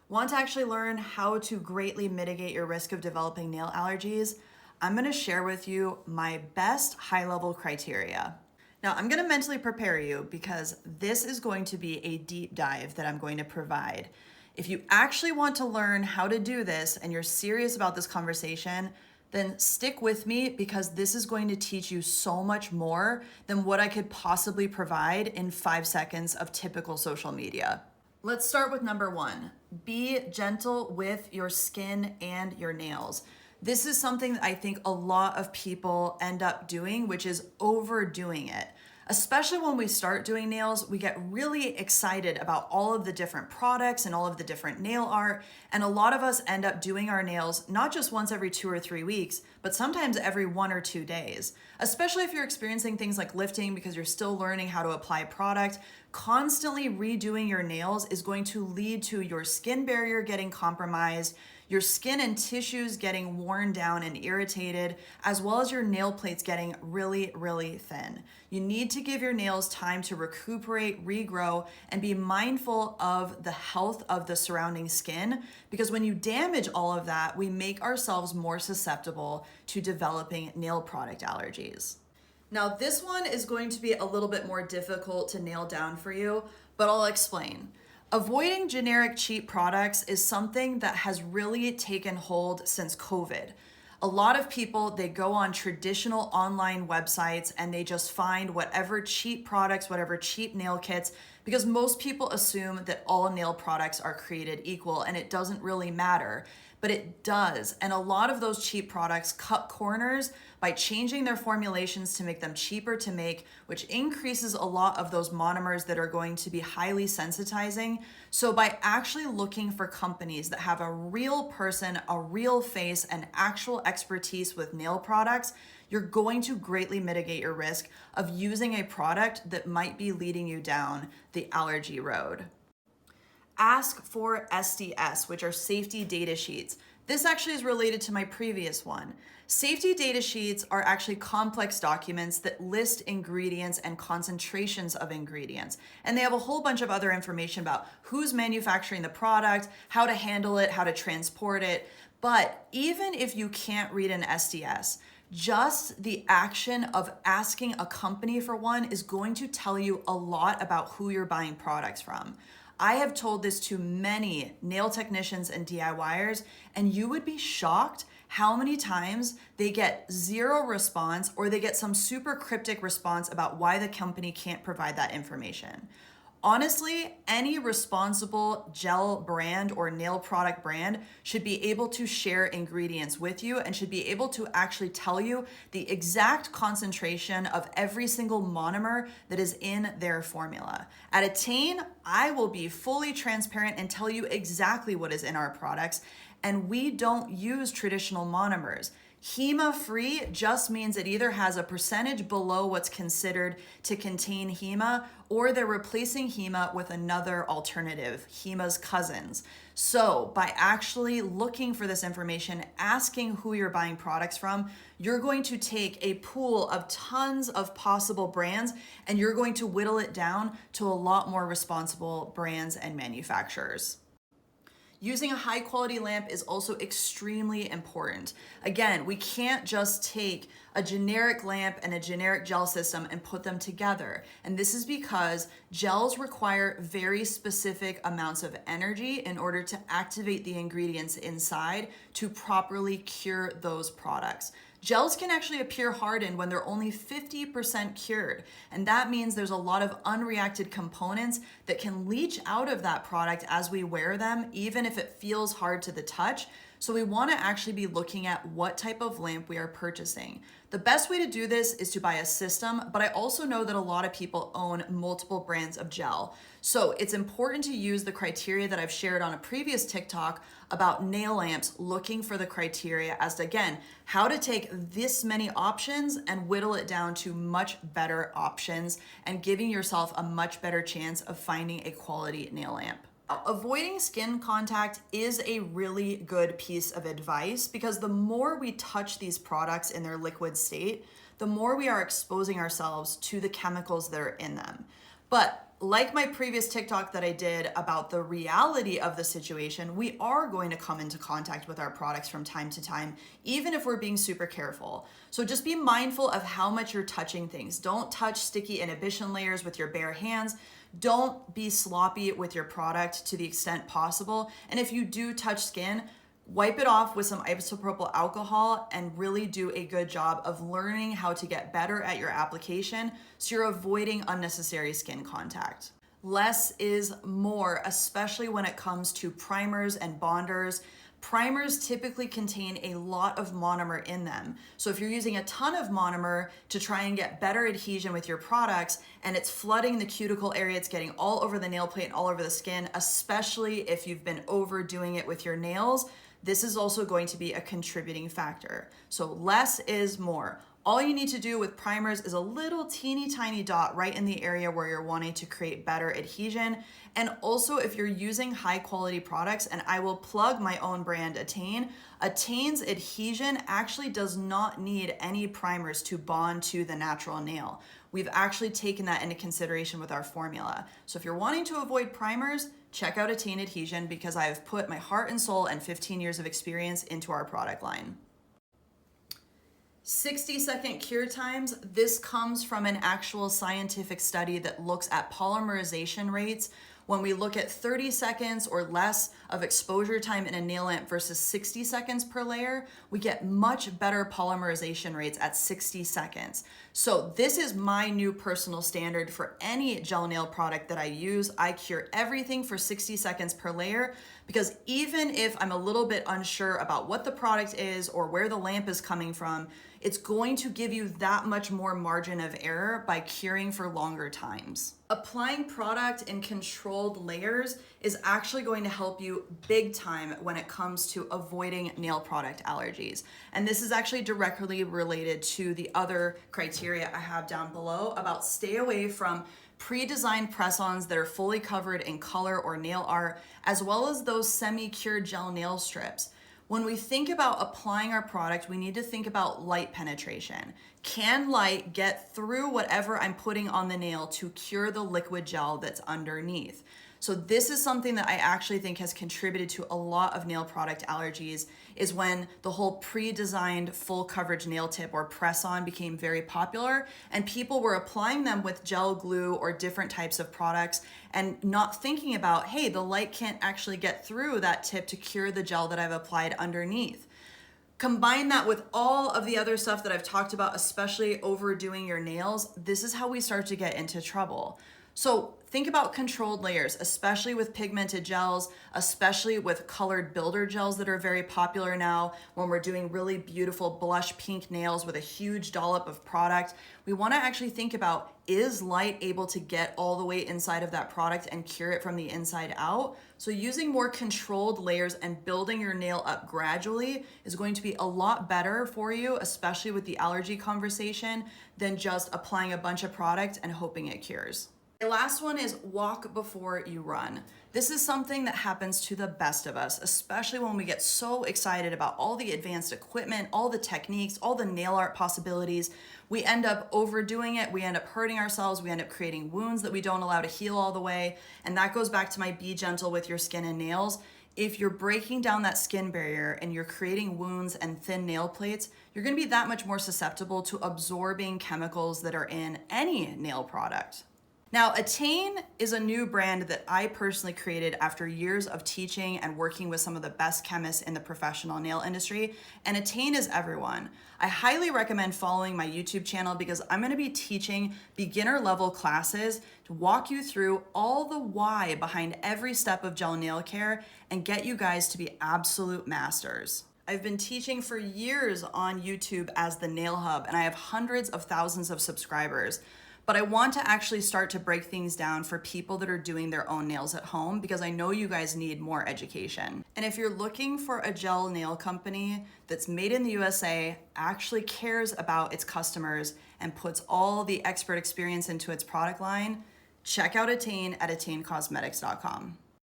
Want to actually learn how to greatly mitigate your risk of developing nail allergies? I'm going to share with you my best high-level criteria. Now, I'm going to mentally prepare you because this is going to be a deep dive that I'm going to provide. If you actually want to learn how to do this and you're serious about this conversation, then stick with me because this is going to teach you so much more than what I could possibly provide in 5 seconds of typical social media. Let's start with number one. Be gentle with your skin and your nails. This is something that I think a lot of people end up doing, which is overdoing it. Especially when we start doing nails, we get really excited about all of the different products and all of the different nail art. And a lot of us end up doing our nails not just once every 2 or 3 weeks, but sometimes every 1 or 2 days. Especially if you're experiencing things like lifting because you're still learning how to apply product, constantly redoing your nails is going to lead to your skin barrier getting compromised, your skin and tissues getting worn down and irritated, as well as your nail plates getting really, really thin. You need to give your nails time to recuperate, regrow, and be mindful of the health of the surrounding skin, because when you damage all of that, we make ourselves more susceptible to developing nail product allergies. Now, this one is going to be a little bit more difficult to nail down for you, but I'll explain. Avoiding generic cheap products is something that has really taken hold since COVID. A lot of people, they go on traditional online websites and they just find whatever cheap products, whatever cheap nail kits, because most people assume that all nail products are created equal and it doesn't really matter. But it does. And a lot of those cheap products cut corners by changing their formulations to make them cheaper to make, which increases a lot of those monomers that are going to be highly sensitizing. So by actually looking for companies that have a real person, a real face, and actual expertise with nail products, you're going to greatly mitigate your risk of using a product that might be leading you down the allergy road. Ask for SDS, which are safety data sheets. This actually is related to my previous one. Safety data sheets are actually complex documents that list ingredients and concentrations of ingredients. And they have a whole bunch of other information about who's manufacturing the product, how to handle it, how to transport it. But even if you can't read an SDS, just the action of asking a company for one is going to tell you a lot about who you're buying products from. I have told this to many nail technicians and DIYers, and you would be shocked how many times they get zero response or they get some super cryptic response about why the company can't provide that information. Honestly, any responsible gel brand or nail product brand should be able to share ingredients with you and should be able to actually tell you the exact concentration of every single monomer that is in their formula. At Attain, I will be fully transparent and tell you exactly what is in our products, and we don't use traditional monomers. HEMA-free just means it either has a percentage below what's considered to contain HEMA, or they're replacing HEMA with another alternative, HEMA's cousins. So by actually looking for this information, asking who you're buying products from, you're going to take a pool of tons of possible brands and you're going to whittle it down to a lot more responsible brands and manufacturers. Using a high quality lamp is also extremely important. Again, we can't just take a generic lamp and a generic gel system and put them together. And this is because gels require very specific amounts of energy in order to activate the ingredients inside to properly cure those products. Gels can actually appear hardened when they're only 50% cured, and that means there's a lot of unreacted components that can leach out of that product as we wear them, even if it feels hard to the touch. So we want to actually be looking at what type of lamp we are purchasing. The best way to do this is to buy a system, but I also know that a lot of people own multiple brands of gel. So it's important to use the criteria that I've shared on a previous TikTok about nail lamps, looking for the criteria as to, again, how to take this many options and whittle it down to much better options and giving yourself a much better chance of finding a quality nail lamp. Avoiding skin contact is a really good piece of advice because the more we touch these products in their liquid state, the more we are exposing ourselves to the chemicals that are in them. But like my previous TikTok that I did about the reality of the situation, we are going to come into contact with our products from time to time, even if we're being super careful. So just be mindful of how much you're touching things. Don't touch sticky inhibition layers with your bare hands. Don't be sloppy with your product to the extent possible. And if you do touch skin, wipe it off with some isopropyl alcohol and really do a good job of learning how to get better at your application so you're avoiding unnecessary skin contact. Less is more, especially when it comes to primers and bonders. Primers typically contain a lot of monomer in them. So if you're using a ton of monomer to try and get better adhesion with your products and it's flooding the cuticle area, it's getting all over the nail plate and all over the skin, especially if you've been overdoing it with your nails, this is also going to be a contributing factor. So less is more. All you need to do with primers is a little teeny tiny dot right in the area where you're wanting to create better adhesion. And also if you're using high quality products, and I will plug my own brand Attain, Attain's adhesion actually does not need any primers to bond to the natural nail. We've actually taken that into consideration with our formula. So if you're wanting to avoid primers, check out Attain Adhesion because I have put my heart and soul and 15 years of experience into our product line. 60-second cure times. This comes from an actual scientific study that looks at polymerization rates. When we look at 30 seconds or less of exposure time in a nail lamp versus 60 seconds per layer, we get much better polymerization rates at 60 seconds. So this is my new personal standard for any gel nail product that I use. I cure everything for 60 seconds per layer because even if I'm a little bit unsure about what the product is or where the lamp is coming from, it's going to give you that much more margin of error by curing for longer times. Applying product in controlled layers is actually going to help you big time when it comes to avoiding nail product allergies. And this is actually directly related to the other criteria I have down below about stay away from pre-designed press-ons that are fully covered in color or nail art, as well as those semi-cured gel nail strips. When we think about applying our product, we need to think about light penetration. Can light get through whatever I'm putting on the nail to cure the liquid gel that's underneath? So this is something that I actually think has contributed to a lot of nail product allergies, is when the whole pre-designed full coverage nail tip or press-on became very popular and people were applying them with gel glue or different types of products and not thinking about, hey, the light can't actually get through that tip to cure the gel that I've applied underneath. Combine that with all of the other stuff that I've talked about, especially overdoing your nails, this is how we start to get into trouble. So think about controlled layers, especially with pigmented gels, especially with colored builder gels that are very popular now when we're doing really beautiful blush pink nails with a huge dollop of product. We want to actually think about, is light able to get all the way inside of that product and cure it from the inside out? So using more controlled layers and building your nail up gradually is going to be a lot better for you, especially with the allergy conversation, than just applying a bunch of product and hoping it cures. The last one is walk before you run. This is something that happens to the best of us, especially when we get so excited about all the advanced equipment, all the techniques, all the nail art possibilities. We end up overdoing it. We end up hurting ourselves. We end up creating wounds that we don't allow to heal all the way. And that goes back to my be gentle with your skin and nails. If you're breaking down that skin barrier and you're creating wounds and thin nail plates, you're going to be that much more susceptible to absorbing chemicals that are in any nail product. Now, Attain is a new brand that I personally created after years of teaching and working with some of the best chemists in the professional nail industry, and Attain is everyone. I highly recommend following my YouTube channel because I'm going to be teaching beginner level classes to walk you through all the why behind every step of gel nail care and get you guys to be absolute masters. I've been teaching for years on YouTube as the Nail Hub, and I have hundreds of thousands of subscribers. But I want to actually start to break things down for people that are doing their own nails at home because I know you guys need more education. And if you're looking for a gel nail company that's made in the USA, actually cares about its customers, and puts all the expert experience into its product line, check out Attain at attaincosmetics.com.